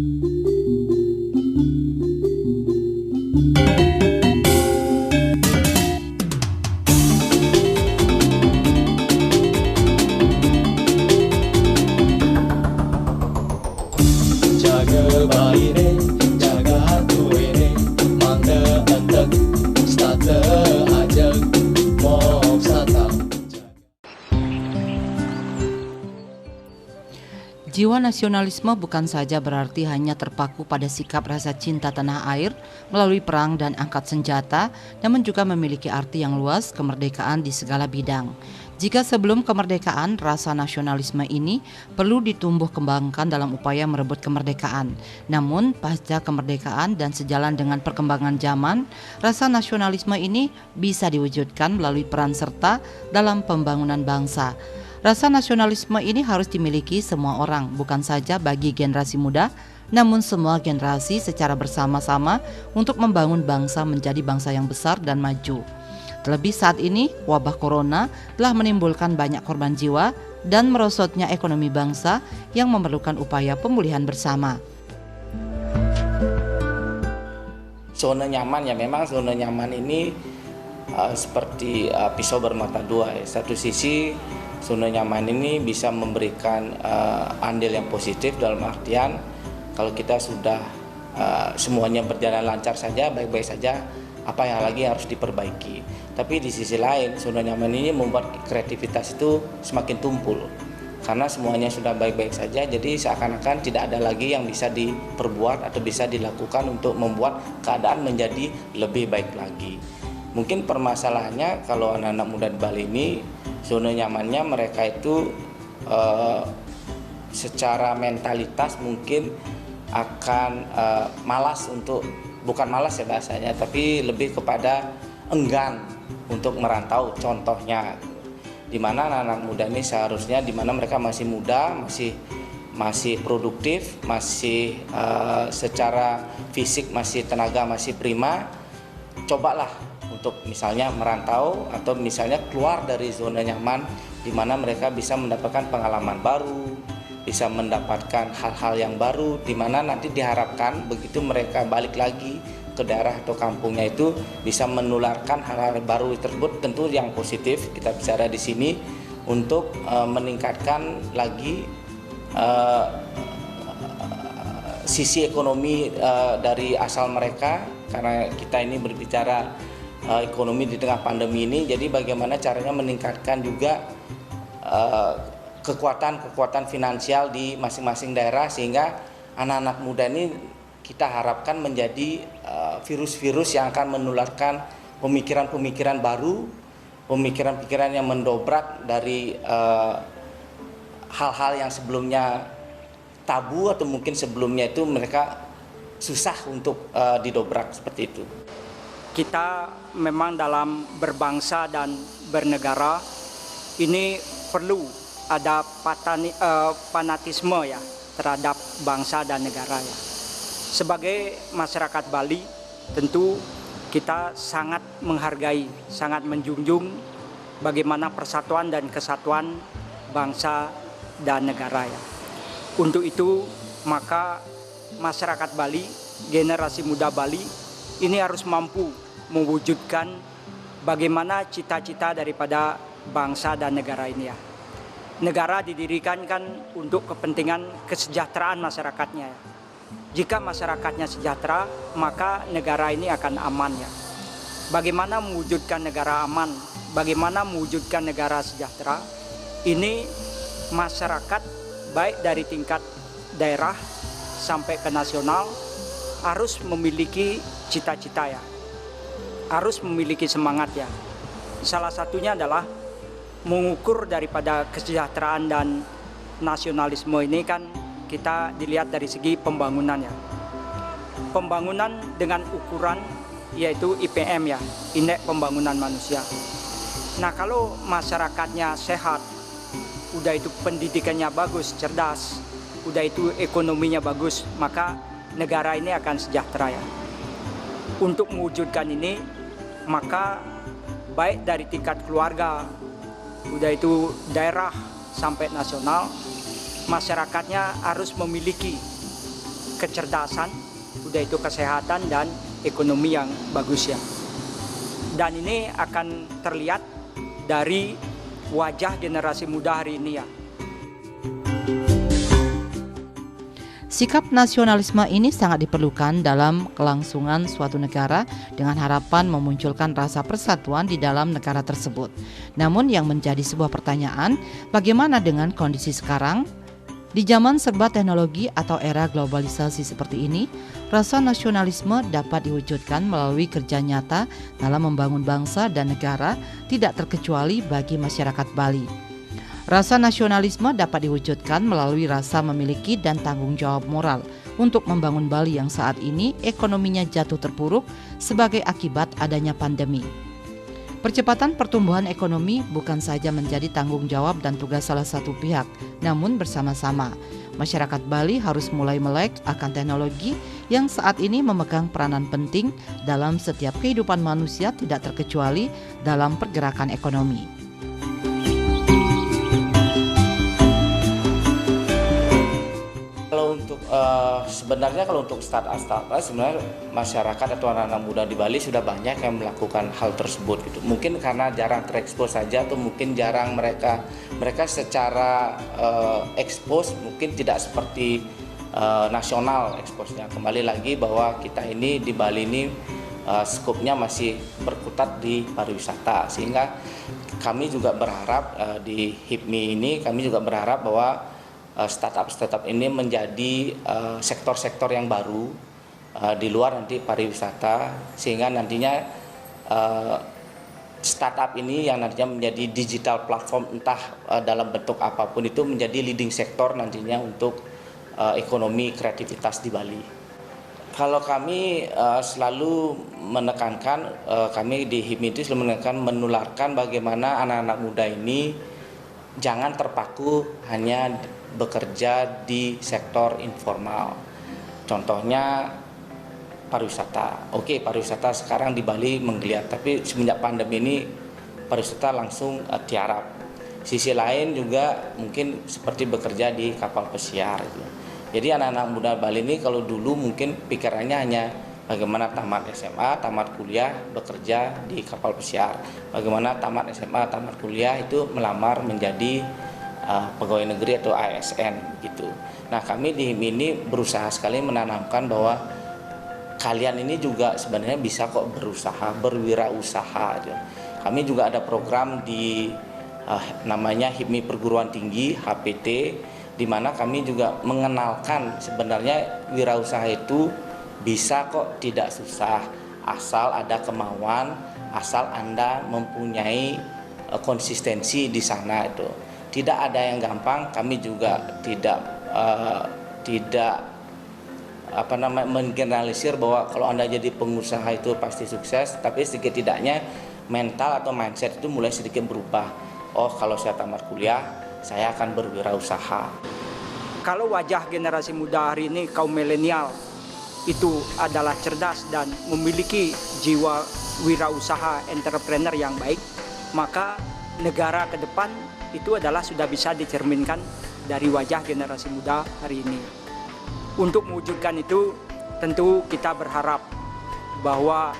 Jaga baire, jaga hatuene, mangga entek, starte ajak, mok satang. Jiwa nasionalisme bukan saja berarti hanya terpaku pada sikap rasa cinta tanah air melalui perang dan angkat senjata, namun juga memiliki arti yang luas kemerdekaan di segala bidang. Jika sebelum kemerdekaan, rasa nasionalisme ini perlu ditumbuh kembangkan dalam upaya merebut kemerdekaan. Namun, pasca kemerdekaan dan sejalan dengan perkembangan zaman, rasa nasionalisme ini bisa diwujudkan melalui peran serta dalam pembangunan bangsa. Rasa nasionalisme ini harus dimiliki semua orang, bukan saja bagi generasi muda, namun semua generasi secara bersama-sama untuk membangun bangsa menjadi bangsa yang besar dan maju. Terlebih saat ini, wabah corona telah menimbulkan banyak korban jiwa dan merosotnya ekonomi bangsa yang memerlukan upaya pemulihan bersama. Zona nyaman ya, memang zona nyaman ini seperti pisau bermata dua ya. Satu sisi zona nyaman ini bisa memberikan andil yang positif dalam artian kalau kita sudah semuanya berjalan lancar saja, baik-baik saja, apa yang lagi harus diperbaiki. Tapi di sisi lain, zona nyaman ini membuat kreativitas itu semakin tumpul. Karena semuanya sudah baik-baik saja, jadi seakan-akan tidak ada lagi yang bisa diperbuat atau bisa dilakukan untuk membuat keadaan menjadi lebih baik lagi. Mungkin permasalahannya kalau anak-anak muda di Bali ini, zona nyamannya mereka itu secara mentalitas mungkin akan malas untuk, bukan malas ya bahasanya, tapi lebih kepada enggan untuk merantau. Contohnya di mana anak-anak muda ini seharusnya di mana mereka masih muda, masih produktif, masih secara fisik masih tenaga masih prima, cobalah untuk misalnya merantau atau misalnya keluar dari zona nyaman di mana mereka bisa mendapatkan pengalaman baru, bisa mendapatkan hal-hal yang baru di mana nanti diharapkan begitu mereka balik lagi ke daerah atau kampungnya itu bisa menularkan hal-hal baru tersebut, tentu yang positif kita bicara di sini untuk meningkatkan lagi sisi ekonomi dari asal mereka, karena kita ini berbicara ekonomi di tengah pandemi ini, jadi bagaimana caranya meningkatkan juga kekuatan finansial di masing-masing daerah sehingga anak-anak muda ini kita harapkan menjadi virus-virus yang akan menularkan pemikiran-pemikiran baru, pemikiran-pemikiran yang mendobrak dari hal-hal yang sebelumnya tabu atau mungkin sebelumnya itu mereka susah untuk didobrak seperti itu. Kita memang dalam berbangsa dan bernegara ini perlu ada fanatisme ya terhadap bangsa dan negara ya. Sebagai masyarakat Bali tentu kita sangat menghargai, sangat menjunjung bagaimana persatuan dan kesatuan bangsa dan negara ya. Untuk itu maka masyarakat Bali, generasi muda Bali ini harus mampu mewujudkan bagaimana cita-cita daripada bangsa dan negara ini ya. Negara didirikan kan untuk kepentingan kesejahteraan masyarakatnya ya. Jika masyarakatnya sejahtera, maka negara ini akan aman ya. Bagaimana mewujudkan negara aman, bagaimana mewujudkan negara sejahtera, ini masyarakat baik dari tingkat daerah sampai ke nasional harus memiliki cita-cita ya, harus memiliki semangat ya. Salah satunya adalah mengukur daripada kesejahteraan dan nasionalisme ini kan kita dilihat dari segi pembangunan ya. Pembangunan dengan ukuran yaitu IPM ya, Indeks Pembangunan Manusia. Nah kalau masyarakatnya sehat, udah itu pendidikannya bagus, cerdas, udah itu ekonominya bagus, maka negara ini akan sejahtera ya. Untuk mewujudkan ini, maka baik dari tingkat keluarga, udah itu daerah sampai nasional, masyarakatnya harus memiliki kecerdasan, udah itu kesehatan dan ekonomi yang bagus ya. Dan ini akan terlihat dari wajah generasi muda hari ini ya. Sikap nasionalisme ini sangat diperlukan dalam kelangsungan suatu negara dengan harapan memunculkan rasa persatuan di dalam negara tersebut. Namun yang menjadi sebuah pertanyaan, bagaimana dengan kondisi sekarang? Di zaman serba teknologi atau era globalisasi seperti ini, rasa nasionalisme dapat diwujudkan melalui kerja nyata dalam membangun bangsa dan negara, tidak terkecuali bagi masyarakat Bali. Rasa nasionalisme dapat diwujudkan melalui rasa memiliki dan tanggung jawab moral untuk membangun Bali yang saat ini ekonominya jatuh terpuruk sebagai akibat adanya pandemi. Percepatan pertumbuhan ekonomi bukan saja menjadi tanggung jawab dan tugas salah satu pihak, namun bersama-sama. Masyarakat Bali harus mulai melek akan teknologi yang saat ini memegang peranan penting dalam setiap kehidupan manusia, tidak terkecuali dalam pergerakan ekonomi. Sebenarnya kalau untuk startup sebenarnya masyarakat atau anak-anak muda di Bali sudah banyak yang melakukan hal tersebut gitu. Mungkin karena jarang terekspos saja, atau mungkin jarang mereka secara ekspos mungkin tidak seperti nasional eksposnya. Kembali lagi bahwa kita ini di Bali ini skopnya masih berkutat di pariwisata, sehingga kami juga berharap di HIPMI ini kami juga berharap bahwa startup ini menjadi sektor-sektor yang baru di luar nanti pariwisata, sehingga nantinya startup ini yang nantinya menjadi digital platform entah dalam bentuk apapun itu menjadi leading sektor nantinya untuk ekonomi kreativitas di Bali. Kalau kami selalu menekankan, kami di HIPMI itu selalu menekankan menularkan bagaimana anak-anak muda ini jangan terpaku hanya bekerja di sektor informal. Contohnya pariwisata. Oke, pariwisata sekarang di Bali menggeliat, tapi semenjak pandemi ini pariwisata langsung tiarap. Sisi lain juga mungkin seperti bekerja di kapal pesiar gitu. Jadi anak-anak muda Bali ini kalau dulu mungkin pikirannya hanya bagaimana tamat SMA, tamat kuliah, bekerja di kapal pesiar. Bagaimana tamat SMA, tamat kuliah itu melamar menjadi pegawai negeri atau ASN gitu. Nah, kami di HIPMI ini berusaha sekali menanamkan bahwa kalian ini juga sebenarnya bisa kok berusaha, berwirausaha aja. Kami juga ada program di namanya HIPMI Perguruan Tinggi HPT, di mana kami juga mengenalkan sebenarnya wirausaha itu bisa kok, tidak susah, asal ada kemauan, asal Anda mempunyai konsistensi di sana itu. Tidak ada yang gampang. Kami juga tidak menggeneralisir bahwa kalau Anda jadi pengusaha itu pasti sukses, tapi sedikit-tidaknya mental atau mindset itu mulai sedikit berubah. Oh, kalau saya tamat kuliah, saya akan berwirausaha. Kalau wajah generasi muda hari ini, kaum milenial, itu adalah cerdas dan memiliki jiwa wirausaha entrepreneur yang baik, maka negara ke depan itu adalah sudah bisa dicerminkan dari wajah generasi muda hari ini. Untuk mewujudkan itu, tentu kita berharap bahwa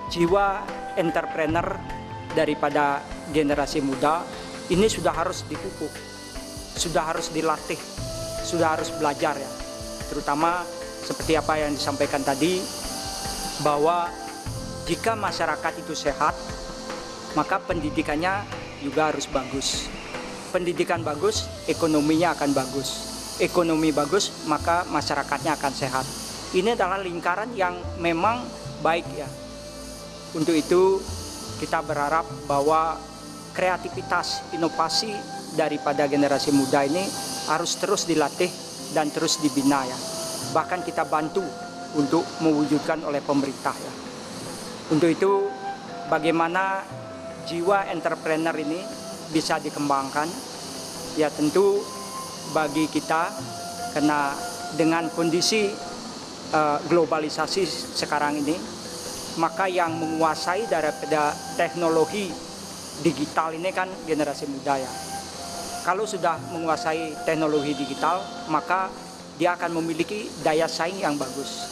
jiwa entrepreneur daripada generasi muda ini sudah harus dipupuk, sudah harus dilatih, sudah harus belajar ya. Terutama seperti apa yang disampaikan tadi, bahwa jika masyarakat itu sehat, maka pendidikannya juga harus bagus. Pendidikan bagus, ekonominya akan bagus. Ekonomi bagus, maka masyarakatnya akan sehat. Ini adalah lingkaran yang memang baik ya. Untuk itu kita berharap bahwa kreativitas, inovasi daripada generasi muda ini harus terus dilatih dan terus dibina ya. Bahkan kita bantu untuk mewujudkan oleh pemerintah ya. Untuk itu bagaimana jiwa entrepreneur ini bisa dikembangkan, ya tentu bagi kita, karena dengan kondisi globalisasi sekarang ini, maka yang menguasai daripada teknologi digital ini kan generasi muda ya. Kalau sudah menguasai teknologi digital, maka dia akan memiliki daya saing yang bagus.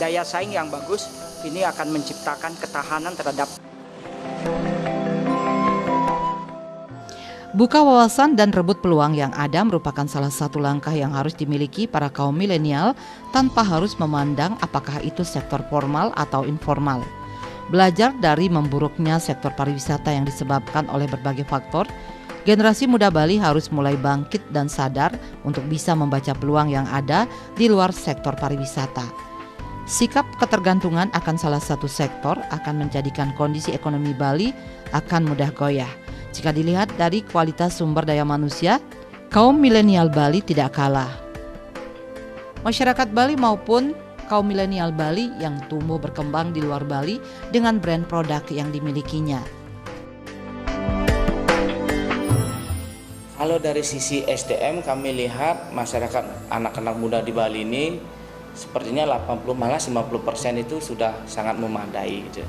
Daya saing yang bagus ini akan menciptakan ketahanan terhadap. Buka wawasan dan rebut peluang yang ada merupakan salah satu langkah yang harus dimiliki para kaum milenial tanpa harus memandang apakah itu sektor formal atau informal. Belajar dari memburuknya sektor pariwisata yang disebabkan oleh berbagai faktor, generasi muda Bali harus mulai bangkit dan sadar untuk bisa membaca peluang yang ada di luar sektor pariwisata. Sikap ketergantungan akan salah satu sektor akan menjadikan kondisi ekonomi Bali akan mudah goyah. Jika dilihat dari kualitas sumber daya manusia, kaum milenial Bali tidak kalah. Masyarakat Bali maupun kaum milenial Bali yang tumbuh berkembang di luar Bali dengan brand produk yang dimilikinya. Kalau dari sisi SDM kami lihat masyarakat anak-anak muda di Bali ini sepertinya 80 malah 50% itu sudah sangat memadai gitu.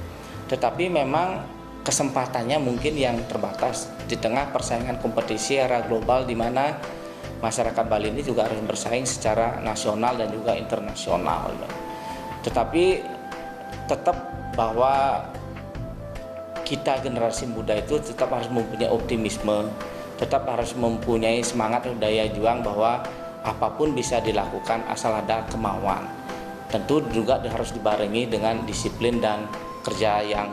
Tetapi memang kesempatannya mungkin yang terbatas di tengah persaingan kompetisi era global di mana masyarakat Bali ini juga harus bersaing secara nasional dan juga internasional. Tetapi tetap bahwa kita generasi muda itu tetap harus mempunyai optimisme, tetap harus mempunyai semangat dan daya juang bahwa apapun bisa dilakukan asal ada kemauan. Tentu juga harus dibarengi dengan disiplin dan kerja yang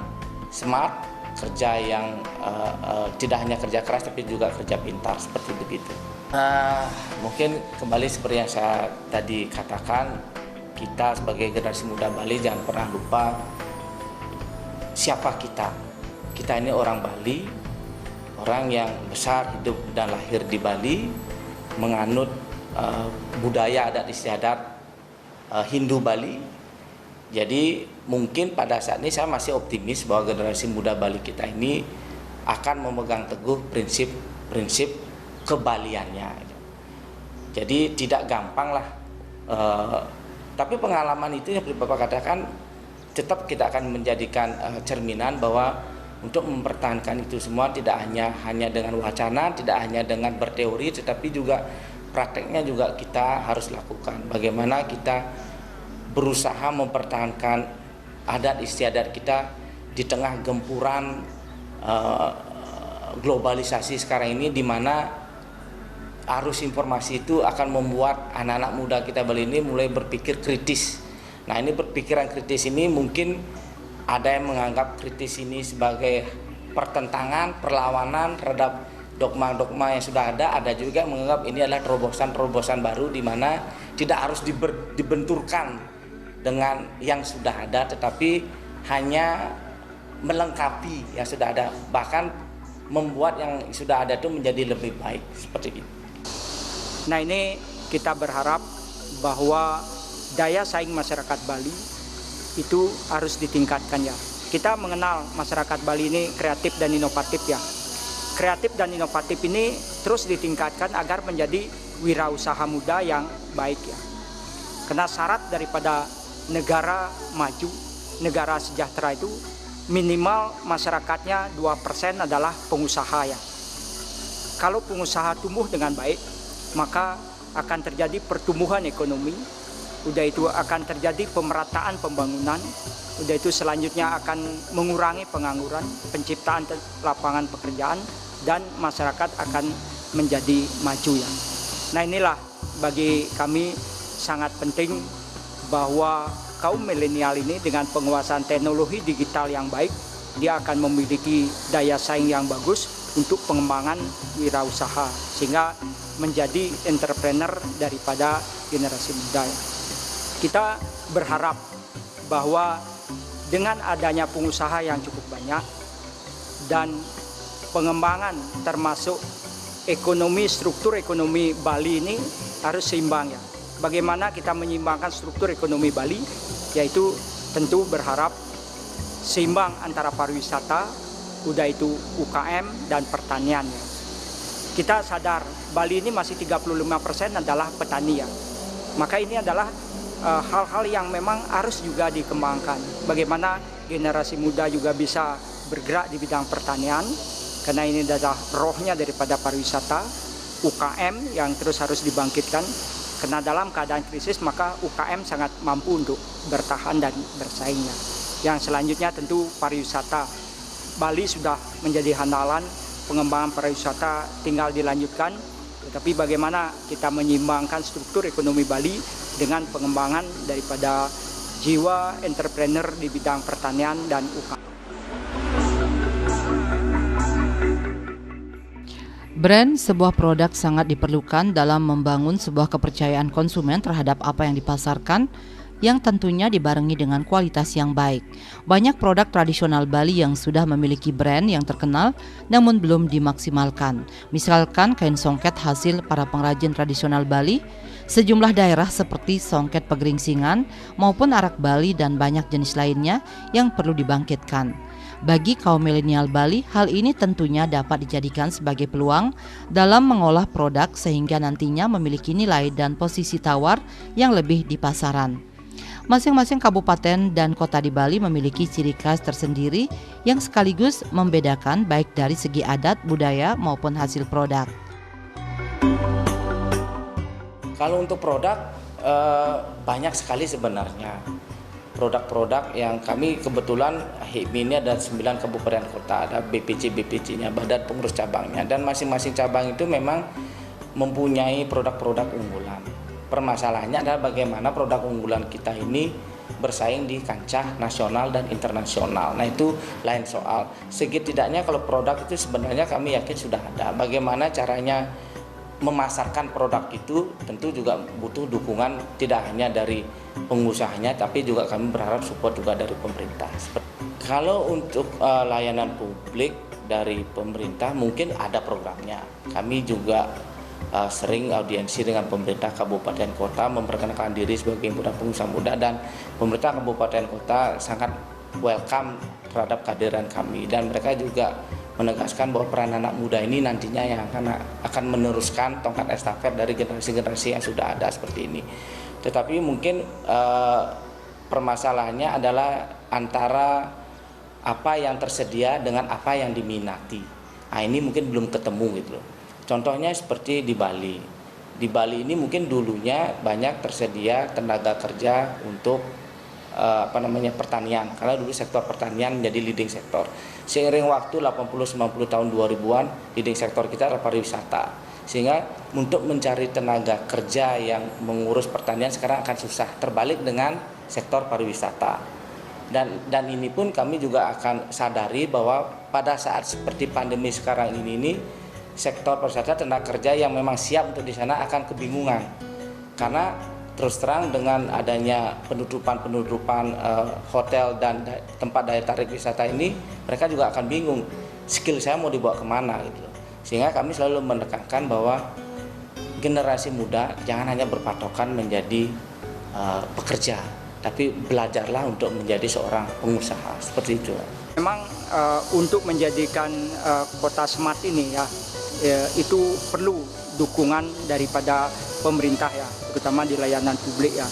smart, kerja yang tidak hanya kerja keras tapi juga kerja pintar, seperti begitu. Mungkin kembali seperti yang saya tadi katakan, kita sebagai generasi muda Bali jangan pernah lupa siapa kita. Kita ini orang Bali, orang yang besar, hidup dan lahir di Bali, menganut budaya adat istiadat Hindu Bali. Jadi mungkin pada saat ini saya masih optimis bahwa generasi muda Bali kita ini akan memegang teguh prinsip kebaliannya. Jadi tidak gampang lah. Tapi pengalaman itu yang Bapak katakan tetap kita akan menjadikan cerminan bahwa untuk mempertahankan itu semua tidak hanya dengan wacana, tidak hanya dengan berteori, tetapi juga prakteknya juga kita harus lakukan. Bagaimana kita berusaha mempertahankan adat istiadat kita di tengah gempuran globalisasi sekarang ini, di mana arus informasi itu akan membuat anak-anak muda kita Bali ini mulai berpikir kritis. Nah, ini berpikiran kritis ini mungkin ada yang menganggap kritis ini sebagai pertentangan, perlawanan terhadap dogma-dogma yang sudah ada juga yang menganggap ini adalah terobosan-terobosan baru di mana tidak harus dibenturkan dengan yang sudah ada, tetapi hanya melengkapi yang sudah ada, bahkan membuat yang sudah ada itu menjadi lebih baik, seperti itu. Nah, ini kita berharap bahwa daya saing masyarakat Bali itu harus ditingkatkan ya. Kita mengenal masyarakat Bali ini kreatif dan inovatif ya. Kreatif dan inovatif ini terus ditingkatkan agar menjadi wirausaha muda yang baik ya. Karena syarat daripada negara maju, negara sejahtera itu minimal masyarakatnya 2% adalah pengusaha ya. Kalau pengusaha tumbuh dengan baik, maka akan terjadi pertumbuhan ekonomi, udah itu akan terjadi pemerataan pembangunan, udah itu selanjutnya akan mengurangi pengangguran, penciptaan lapangan pekerjaan, dan masyarakat akan menjadi maju ya. Nah, inilah bagi kami sangat penting bahwa kaum milenial ini dengan penguasaan teknologi digital yang baik, dia akan memiliki daya saing yang bagus untuk pengembangan wirausaha sehingga menjadi entrepreneur daripada generasi muda. Kita berharap bahwa dengan adanya pengusaha yang cukup banyak dan pengembangan termasuk ekonomi, struktur ekonomi Bali ini harus seimbang ya. Bagaimana kita menyeimbangkan struktur ekonomi Bali, yaitu tentu berharap seimbang antara pariwisata, udah itu UKM dan pertanian ya. Kita sadar Bali ini masih 35% adalah petani ya. Maka ini adalah hal-hal yang memang harus juga dikembangkan. Bagaimana generasi muda juga bisa bergerak di bidang pertanian, karena ini adalah rohnya daripada pariwisata, UKM yang terus harus dibangkitkan, Karena dalam keadaan krisis maka UKM sangat mampu untuk bertahan dan bersaingnya. Yang selanjutnya tentu pariwisata. Bali sudah menjadi andalan, pengembangan pariwisata tinggal dilanjutkan. Tetapi bagaimana kita menyeimbangkan struktur ekonomi Bali dengan pengembangan daripada jiwa entrepreneur di bidang pertanian dan UKM. Brand sebuah produk sangat diperlukan dalam membangun sebuah kepercayaan konsumen terhadap apa yang dipasarkan, yang tentunya dibarengi dengan kualitas yang baik. Banyak produk tradisional Bali yang sudah memiliki brand yang terkenal namun belum dimaksimalkan. Misalkan kain songket hasil para pengrajin tradisional Bali, sejumlah daerah seperti songket pegeringsingan maupun arak Bali dan banyak jenis lainnya yang perlu dibangkitkan. Bagi kaum milenial Bali, hal ini tentunya dapat dijadikan sebagai peluang dalam mengolah produk sehingga nantinya memiliki nilai dan posisi tawar yang lebih di pasaran. Masing-masing kabupaten dan kota di Bali memiliki ciri khas tersendiri yang sekaligus membedakan baik dari segi adat, budaya maupun hasil produk. Kalau untuk produk banyak sekali sebenarnya. Produk-produk yang kami kebetulan HIPMI ini ada 9 kabupaten kota, ada BPC-BPC-nya, Badan Pengurus Cabangnya, dan masing-masing cabang itu memang mempunyai produk-produk unggulan. Permasalahannya adalah bagaimana produk unggulan kita ini bersaing di kancah nasional dan internasional. Nah, itu lain soal. Setidaknya kalau produk itu sebenarnya kami yakin sudah ada. Bagaimana caranya memasarkan produk itu tentu juga butuh dukungan tidak hanya dari pengusahanya, tapi juga kami berharap support juga dari pemerintah. Kalau untuk layanan publik dari pemerintah mungkin ada programnya. Kami juga sering audiensi dengan pemerintah kabupaten kota, memperkenalkan diri sebagai himpunan pengusaha muda, dan pemerintah kabupaten kota sangat welcome terhadap kehadiran kami, dan mereka juga menegaskan bahwa peran anak muda ini nantinya yang akan meneruskan tongkat estafet dari generasi-generasi yang sudah ada seperti ini. Tetapi mungkin permasalahannya adalah antara apa yang tersedia dengan apa yang diminati. Nah, ini mungkin belum ketemu gitu loh. Contohnya seperti di Bali. Di Bali ini mungkin dulunya banyak tersedia tenaga kerja untuk pertanian, karena dulu sektor pertanian menjadi leading sektor. Seiring waktu 80-90 tahun 2000-an, leading sektor kita adalah pariwisata. Sehingga untuk mencari tenaga kerja yang mengurus pertanian sekarang akan susah, terbalik dengan sektor pariwisata. Dan ini pun kami juga akan sadari bahwa pada saat seperti pandemi sekarang ini sektor pariwisata tenaga kerja yang memang siap untuk di sana akan kebingungan. Karena terus terang dengan adanya penutupan hotel dan tempat daya tarik wisata ini, mereka juga akan bingung skill saya mau dibawa kemana gitu. Sehingga kami selalu menekankan bahwa generasi muda jangan hanya berpatokan menjadi pekerja, tapi belajarlah untuk menjadi seorang pengusaha, seperti itu. Memang untuk menjadikan kota smart ini itu perlu dukungan daripada pemerintah ya, terutama di layanan publik ya.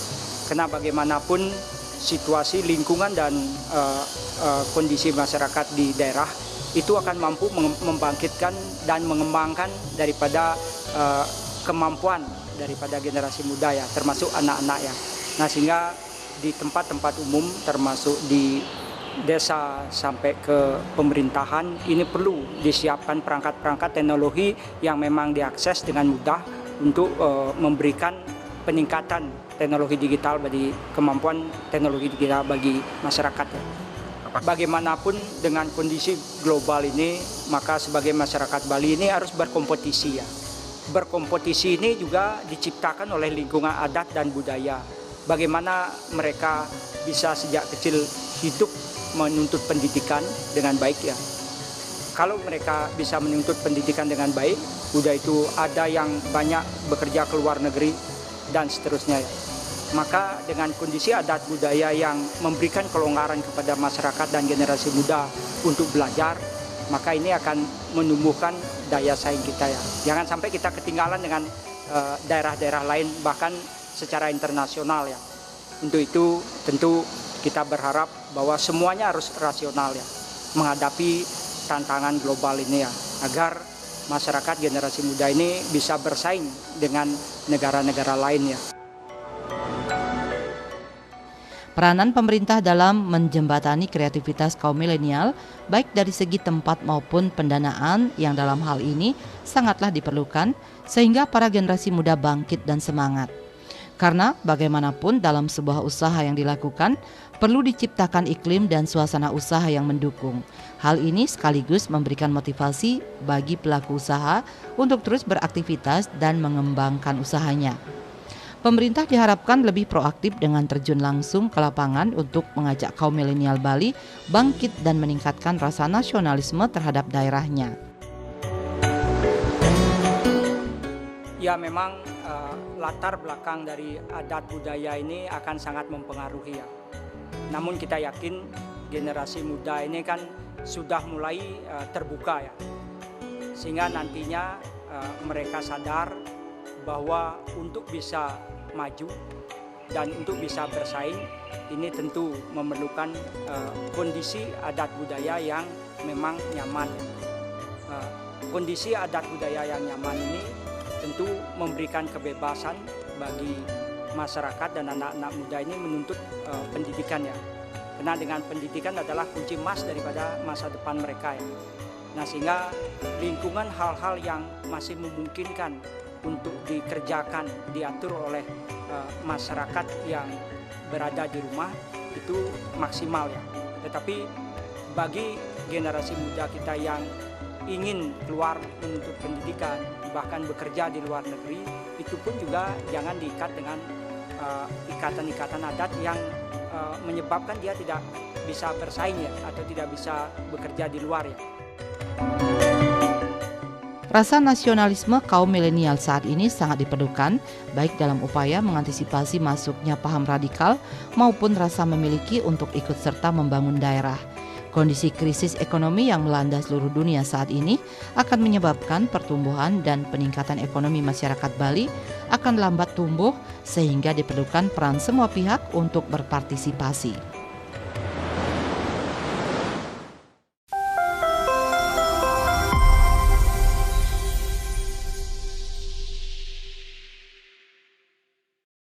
Karena bagaimanapun situasi lingkungan dan kondisi masyarakat di daerah itu akan mampu membangkitkan dan mengembangkan daripada kemampuan daripada generasi muda ya, termasuk anak-anak ya. Nah, sehingga di tempat-tempat umum termasuk di desa sampai ke pemerintahan ini perlu disiapkan perangkat-perangkat teknologi yang memang diakses dengan mudah untuk memberikan peningkatan teknologi digital bagi kemampuan teknologi digital bagi masyarakat. Bagaimanapun dengan kondisi global ini, maka sebagai masyarakat Bali ini harus berkompetisi ya. Berkompetisi ini juga diciptakan oleh lingkungan adat dan budaya. Bagaimana mereka bisa sejak kecil hidup menuntut pendidikan dengan baik ya. Kalau mereka bisa menuntut pendidikan dengan baik, udah itu ada yang banyak bekerja ke luar negeri dan seterusnya ya. Maka dengan kondisi adat budaya yang memberikan kelonggaran kepada masyarakat dan generasi muda untuk belajar, maka ini akan menumbuhkan daya saing kita ya. Jangan sampai kita ketinggalan dengan daerah-daerah lain bahkan secara internasional ya. Untuk itu tentu kita berharap bahwa semuanya harus rasional ya, menghadapi tantangan global ini ya, agar masyarakat generasi muda ini bisa bersaing dengan negara-negara lainnya. Peranan pemerintah dalam menjembatani kreativitas kaum milenial, baik dari segi tempat maupun pendanaan yang dalam hal ini sangatlah diperlukan, sehingga para generasi muda bangkit dan semangat. Karena bagaimanapun dalam sebuah usaha yang dilakukan, perlu diciptakan iklim dan suasana usaha yang mendukung. Hal ini sekaligus memberikan motivasi bagi pelaku usaha untuk terus beraktivitas dan mengembangkan usahanya. Pemerintah diharapkan lebih proaktif dengan terjun langsung ke lapangan untuk mengajak kaum milenial Bali bangkit dan meningkatkan rasa nasionalisme terhadap daerahnya. Ya memang latar belakang dari adat budaya ini akan sangat mempengaruhi ya. Namun kita yakin generasi muda ini kan sudah mulai terbuka ya. Sehingga nantinya mereka sadar bahwa untuk bisa maju dan untuk bisa bersaing ini tentu memerlukan kondisi adat budaya yang memang nyaman. Kondisi adat budaya yang nyaman ini tentu memberikan kebebasan bagi masyarakat dan anak-anak muda ini menuntut pendidikan ya. Karena dengan pendidikan adalah kunci emas daripada masa depan mereka ya. Nah sehingga lingkungan hal-hal yang masih memungkinkan untuk dikerjakan, diatur oleh masyarakat yang berada di rumah itu maksimal ya. Tetapi bagi generasi muda kita yang ingin keluar menuntut pendidikan, bahkan bekerja di luar negeri, itu pun juga jangan diikat dengan ikatan-ikatan adat yang menyebabkan dia tidak bisa bersaing ya, atau tidak bisa bekerja di luar ya. Rasa nasionalisme kaum milenial saat ini sangat diperlukan, baik dalam upaya mengantisipasi masuknya paham radikal maupun rasa memiliki untuk ikut serta membangun daerah. Kondisi krisis ekonomi yang melanda seluruh dunia saat ini akan menyebabkan pertumbuhan dan peningkatan ekonomi masyarakat Bali akan lambat tumbuh, sehingga diperlukan peran semua pihak untuk berpartisipasi.